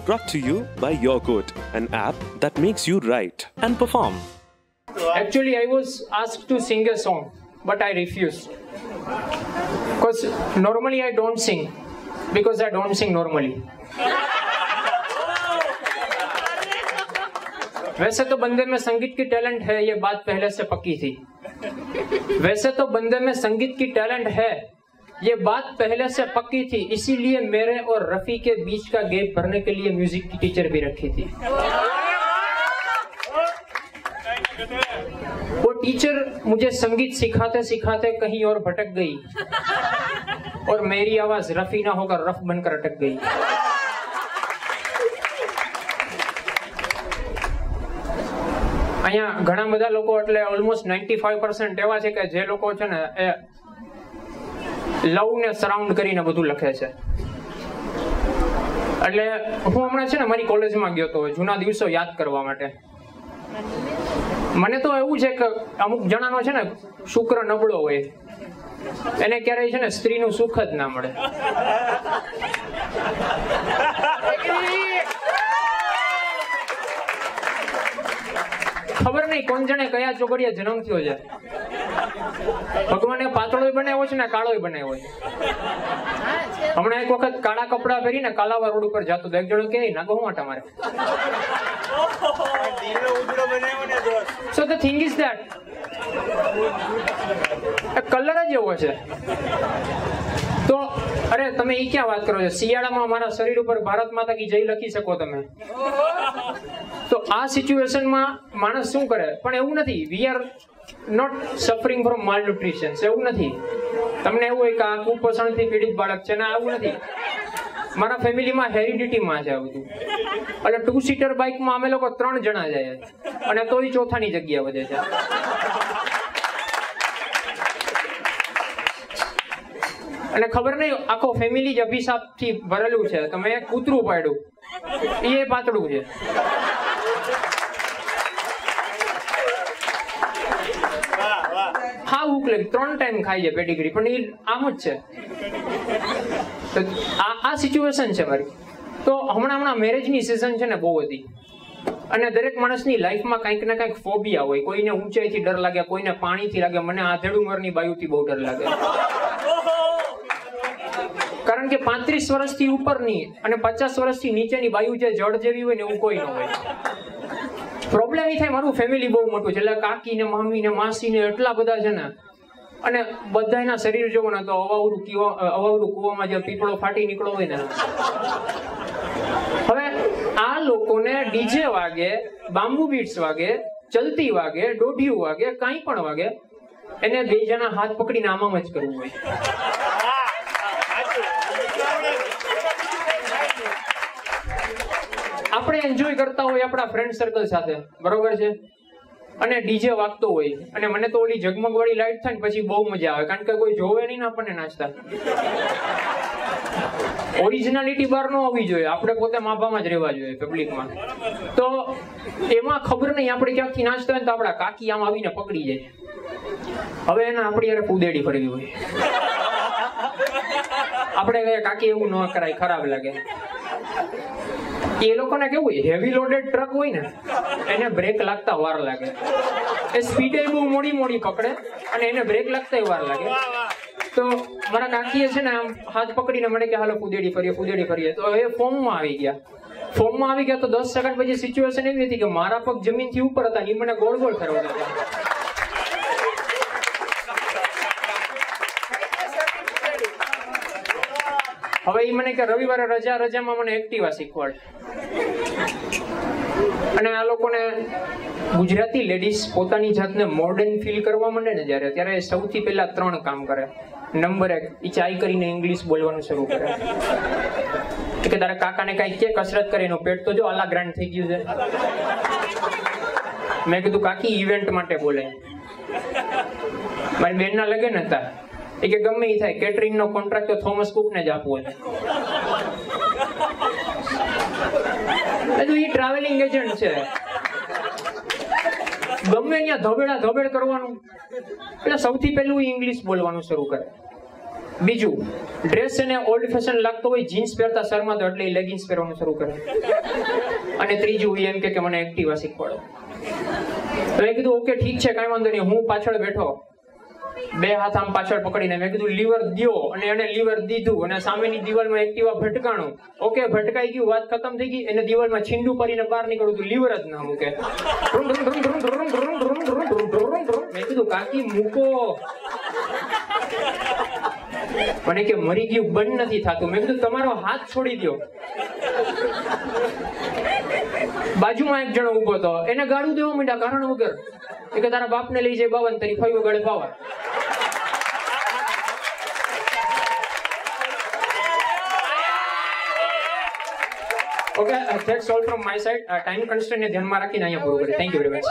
Brought to you by Your Good, an app that makes you write and perform. Actually, I was asked to sing a song, but I refused. Because normally I don't sing, because I don't sing normally. वैसे तो बंदे में संगीत की talent है, ये बात पहले से पक्की थी। वैसे तो बंदे में संगीत की टैलेंट है, ये बात पहले से पक्की थी। इसीलिए मेरे और रफी के बीच का गैप भरने के लिए म्यूजिक की टीचर भी रखी थी। वो टीचर मुझे संगीत सिखाते सिखाते कहीं और भटक गई और मेरी आवाज रफी ना होकर रफ बनकर अटक गई। અહીંયા ઘણા બધા લોકો એટલે ઓલમોસ્ટ 95% એવા છે કે જે લોકો છે ને એ લવ ને સરાઉન્ડ કરીને બધું લખે છે। એટલે હું હમણાં છે ને મારી કોલેજમાં ગયો હતો જૂના દિવસો યાદ કરવા માટે। મને તો એવું છે કે અમુક જણાનો છે ને શુક્ર નબળો હોય, એને ક્યારેય છે ને સ્ત્રીનું સુખ જ ના મળે। ખબર નહીં કોણ જાણે કયા ચોગડિયા જન્મ થયો છે। ભગવાને પાતળોય બનાવ્યો છે ને કાળોય બનાવ્યો છે। હમણાં એક વખત કાળા કપડા પહેરીને કાલાવા રોડ ઉપર જતો એક જણો કે નાગો હું આટા મારે। So the thing is that colour જ એવો છે। તો અરે તમે એ ક્યાં વાત કરો છો? શિયાળામાં મારા શરીર ઉપર ભારત માતા કી જય લખી શકો તમે। તો આ સિચ્યુએશનમાં માણસ શું કરે? પણ એવું નથી, we are not suffering from malnutrition, એવું નથી। તમને એવું હોય કે આ કુપોષણથી પીડિત બાળક છે ને, આવું નથી। મારા ફેમિલીમાં હેરિડિટીમાં છે આ બધું। એટલે 2 સીટર બાઇકમાં અમે લોકો 3 જણા જાય અને તોય ચોથાની જગ્યા વધે છે। અને ખબર નહીં આખો ફેમિલી જ અભિશાપથી ભરેલું છે। તો મેં કૂતરું પાડ્યું, એ પાતળું છે। હા ભૂખ લાગી 3 ટાઈમ ખાઈ જાય પેડિગ્રી, પણ એ આમ જ છે। તો આ સિચ્યુએશન છે મારી। તો હમણાં મેરેજની સિઝન છે ને બહુ હતી, અને દરેક માણસની લાઈફમાં કંઈક ને કંઈક ફોબિયા હોય। કોઈને ઊંચાઈથી ડર લાગે, કોઈને પાણીથી લાગે, મને આધેડ ઉંમરની બાયુથી બહુ ડર લાગે। કારણ કે 35 વર્ષથી ઉપરની અને 50 વર્ષથી નીચેની બાયુ જે જળ જેવી હોય ને એવું કોઈ ન હોય। પ્રોબ્લેમ એ થાય મારું ફેમિલી બહુ મોટું છે, એટલે કાકી ને મામી ને માસી ને એટલા બધા છે ને, અને બધાના શરીર જોવો ને તો અવાવરું કુવામાં જે પીપળો ફાટી નીકળો હોય ને। હવે આ લોકોને ડીજે વાગે, બામ્બુ બીટ્સ વાગે, ચલતી વાગે, દોઢિયું વાગે, કાંઈ પણ વાગે, એને 2 જણા હાથ પકડીને આમ જ કરવું હોય। આપણે એન્જોય કરતા હોય આપણા ફ્રેન્ડ સર્કલ સાથે, બરોબર છે, અને ડીજે વાગતો હોય, અને મને તો ઓલી ઝગમગ વાળી લાઈટ થાય ને પછી બહુ મજા આવે, કારણ કે કોઈ જોવે નહીં ને આપણને નાચતા। ઓરિજિનાલિટી બહાર ન આવવી જોઈએ, આપણે પોતે માભામાં જ રહેવા જોઈએ પબ્લિકમાં। તો એમાં ખબર નહીં આપણે ક્યાંકથી નાચતા હોય તો આપણા કાકી આમ આવીને પકડી જાય। હવે એને આપણી યાર કુદેડી ફરવી હોય, આપણે કહીએ કાકી એવું ન કરાય, ખરાબ લાગે। એ લોકોને કેવું હોય, હેવી લોડેડ ટ્રક હોય ને એને બ્રેક લાગતા વાર લાગે, એ સ્પીડે બહુ મોડી પકડે અને એને બ્રેક લાગતા વાર લાગે। તો મારા કાકીએ છે ને આમ હાથ પકડીને મને કે હાલો કુદેડી ફરીએ। તો એ ફોર્મમાં આવી ગયા તો 10 સેકન્ડ પછી સિચ્યુએશન એવી હતી કે મારા પગ જમીનથી ઉપર હતા, એ મને ગોળ ગોળ ફેરવતા હતા। હવે એ મને કે રવિવારે રજામાં મને એક્ટિવા શીખવાડ। અને આ લોકોને ગુજરાતી લેડીઝ પોતાની જાતને મોડર્ન ફીલ કરવા માંડે ને ત્યારે સૌથી પહેલા 3 કામ કરે। નંબર 1, એ ચાય કરીને ઇંગ્લિશ બોલવાનું શરૂ કરે કે તારા કાકાને કઈ કે કસરત કરે, એનું પેટ તો જો આલા ગ્રાન્ડ થઈ ગયું છે। મેં કીધું કાકી ઇવેન્ટ માટે બોલે, મારી બેનના લગ્ન હતા, એ કે ગમે એ થાય કેટરિંગ નો કોન્ટ્રાક્ટ તો થોમસ કુકને જ આપવો છે। એ ટ્રાવેલિંગ એજન્ટ છે, ગમે ત્યાં ધબેડ કરવાનું, એટલે સૌથી પહેલું ઇંગ્લિશ બોલવાનું શરૂ કરે। બીજું, ડ્રેસ એને ઓલ્ડ ફેશન લાગતો હોય, જીન્સ પહેરતા શર્મા તો એટલે લેગિન્સ પહેરવાનું શરૂ કરે. અને ત્રીજું એમ કે મને એક્ટિવા શીખવાડો. તો મેં કીધું ઓકે ઠીક છે, કાંઈ વાંધો નહીં. હું પાછળ બેઠો, બે હાથ આમ પાછળ પકડીને મેં કીધું લીવર દ્યો, અને એને લીવર દીધું અને સામેની દિવાલમાં એક્ટિવા ભટકાણું. ઓકે ભટકાઈ ગયું, વાત ખતમ થઈ ગઈ. એને દિવાલમાં છીંડું કરીને બહાર નીકળું તો લીવર જ ના મૂકે. મેં કીધું કાકી મૂકો. મને કે મરી ગયું બંધ નથી થતું. મેં કીધું તમારો હાથ છોડી દો. બાજુમાં એક જણો ઉભો હતો, એને ગાળું દેવા માંડ્યા કારણ વગર. કે તારા બાપને લઈ જાય બાવન, તારી ફઈ વગાડે બાવન. Okay, that's all from my side. Time constraint ને ધ્યાનમાં રાખીને અહીંયા પૂરું કરીએ. Thank you very much.